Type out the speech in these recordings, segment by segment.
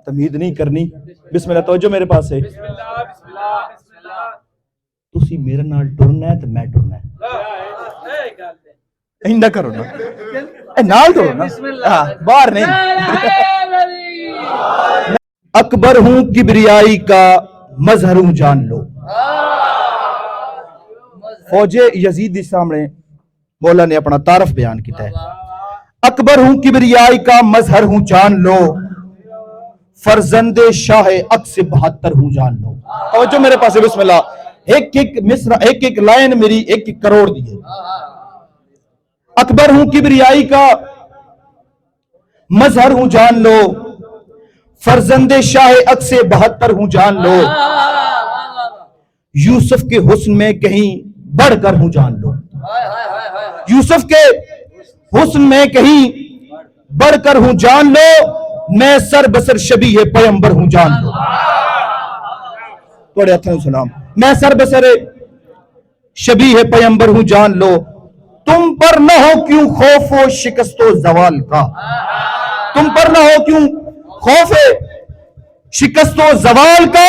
تمہید نہیں کرنی. بسم اللہ توجہ میرے پاس ہے. تسی میرے نال ٹرنا ہے تو میں ٹرنا ہے. ایندہ کرو نا, نال ٹرو نا, باہر نہیں. اکبر ہوں کبریائی کا مظہر ہوں جان لو. فوج یزید کے سامنے مولا نے اپنا تعارف بیان کیتا ہے. اکبر ہوں کبریائی کا مظہر ہوں جان لو, فرزند شاہ عکس 72 ہوں جان لو. توجہ میرے پاس. بسم اللہ. ایک ایک مصرع, ایک ایک لائن میری 1 کروڑ دی ہے. اکبر ہوں کبریائی کا مظہر ہوں جان لو, فرزند شاہ عکس 72 ہوں جان لو, یوسف کے حسن میں کہیں بڑھ کر ہوں جان لو. یوسف کے حسن میں کہیں بڑھ کر ہوں جان لو, میں سر بسر شبیہ پیغمبر ہوں جان لو. توڑے ہتھوں سلام. میں سر بسر شبیہ پیغمبر ہوں جان لو, تم پر نہ ہو کیوں خوف و شکست و زوال کا. تم پر نہ ہو کیوں خوف شکست و زوال کا,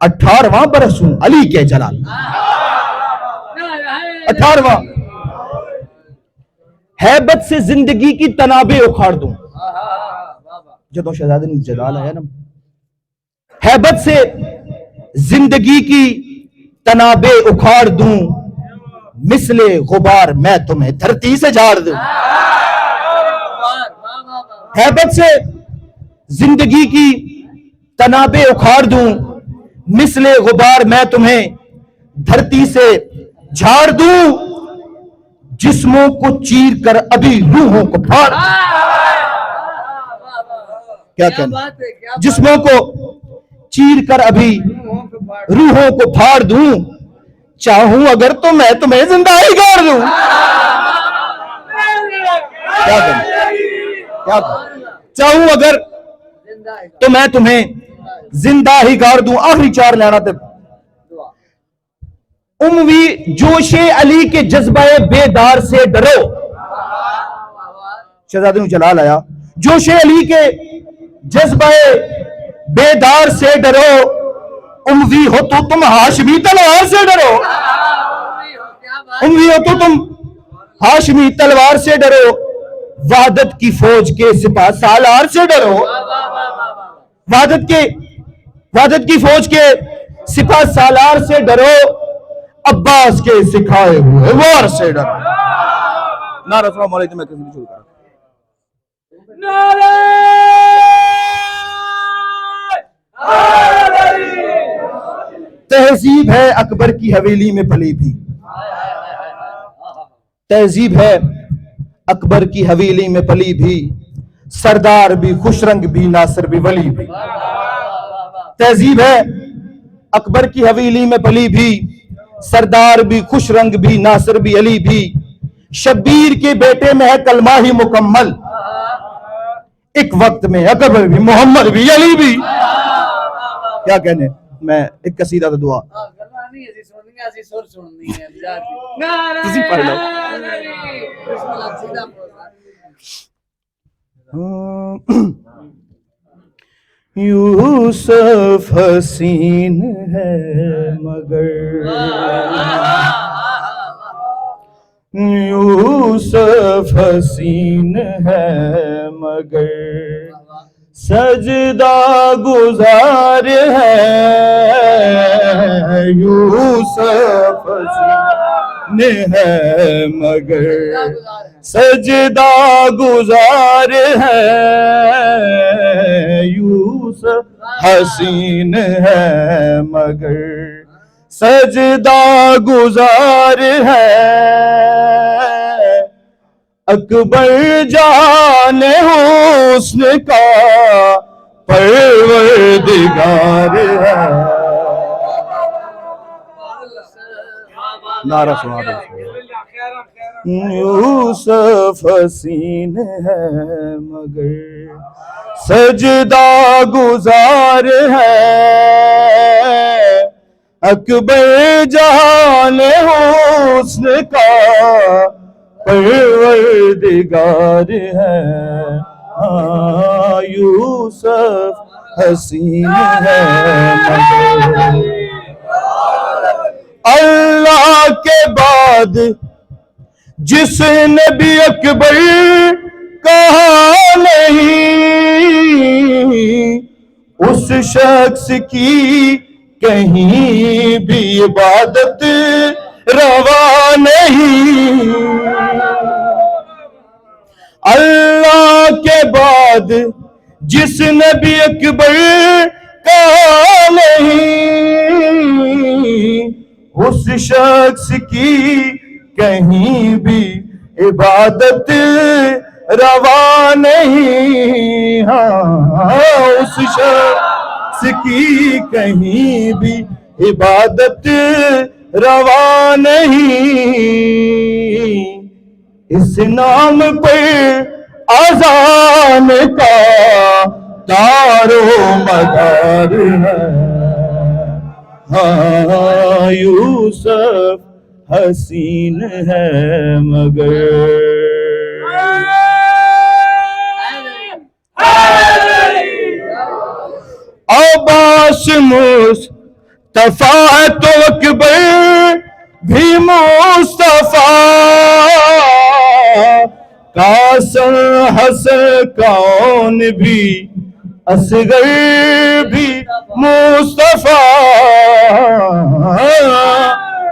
18واں برس ہوں علی کے جلال. 18واں. ہیبت سے زندگی کی تنابیں اکھاڑ دوں. جدوں شہزادے نے جلال آیا نا, ہیبت سے زندگی کی تنابیں اکھاڑ دوں, مثل غبار میں تمہیں دھرتی سے جھاڑ دوں. ہیبت سے زندگی کی تنابیں اکھاڑ دوں, مثل غبار میں تمہیں دھرتی سے جھاڑ دوں, جسموں کو چیر کر ابھی روحوں کو پھاڑ دوں. کیا کہنا, جسموں کو چیر کر ابھی روحوں کو پھاڑ دوں, چاہوں اگر تو میں تمہیں زندہ ہی گاڑ دوں. کیا کہنا, کیا کہنا, چاہوں اگر تو میں تمہیں زندہ ہی گاڑ دوں. آخری 4 لینا تے. اموی جوش علی کے جذبہ بیدار سے ڈرو. شہزادے نے جلال آیا. جوش علی کے جذبہ بیدار سے ڈرو, اموی ہو تو تم ہاشمی تلوار سے ڈرو. اموی ہو تو تم ہاشمی تلوار سے ڈرو, وحدت کی فوج کے سپاہ سالار سے ڈرو. وحدت کی فوج کے سپاہ سالار سے ڈرو, عباس کے سکھائے ہوئے وار سے ڈرو. نعرہ السلام علیکم. میں کسی شروع کرا. تہذیب ہے اکبر کی حویلی میں پلی بھی. تہذیب ہے اکبر کی حویلی میں پلی بھی, سردار بھی خوش رنگ بھی ناصر بھی ولی بھی. تہذیب ہے اکبر کی حویلی میں پلی بھی, سردار بھی خوش رنگ بھی ناصر بھی علی بھی. شبیر کے بیٹے میں ہے کلمہ ہی مکمل, ایک وقت میں اکبر بھی محمد بھی علی بھی. کیا کہنے, میں ایک قصیدہ دعا کسی پڑھ لو. یوسف حسین ہے مگر, یوسف حسین ہے مگر, سجدہ گزار ہے. یوسف حسین ہے مگر, سجدہ گزار ہے. یوسف حسین ہے مگر, سجدہ گزار ہے. اکبر جان حسن کا پروردگار ہے. نعرہ سنا دو. یوسف حسین ہے مگر, سجدہ گزار ہے. اکبر جان حسن کا پروردگار ہے. یوسف حسین ہے مگر اللہ کے بعد جس نے بھی اکبر کہا نہیں، اس شخص کی کہیں بھی عبادت روا نہیں۔ اللہ کے بعد جس نے بھی اکبر کہا نہیں، اس شخص کی کہیں بھی عبادت روا نہیں۔ ہاں اس شخص کی کہیں بھی عبادت روا نہیں۔ اس نام پر اذان کا دارو مدار ہے۔ ہاں یوسف حسین ہے مگر عباس مصطفیٰ تو اکبر بھی مصطفیٰ، قاسم حسن کون بھی اصغر بھی مصطفیٰ،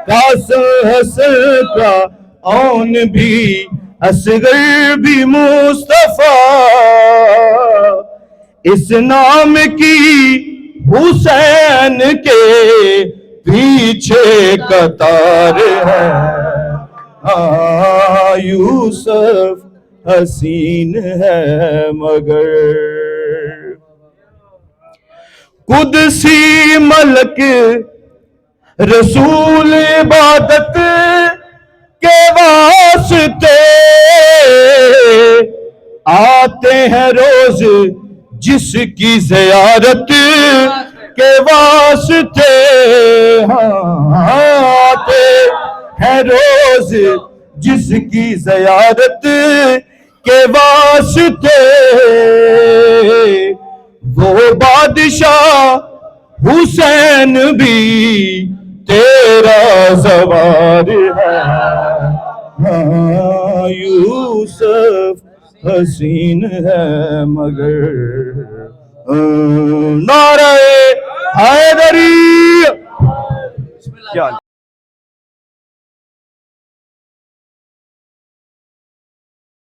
قاسم حسن کون بھی اصغر بھی مصطفیٰ۔ اس نام کی حسین کے پیچھے قطار ہے۔ ہاں یوسف حسین ہے مگر قدسی ملک رسول عبادت کے واسطے آتے ہیں روز جس کی زیارت کے واسطے۔ آتے ہیں روز جس کی زیارت کے واسطے۔ وہ بادشاہ حسین بھی تیرا سوار ہے۔ ہاں یوسف حسین ہے مگر نعرہ حیدری۔ کیا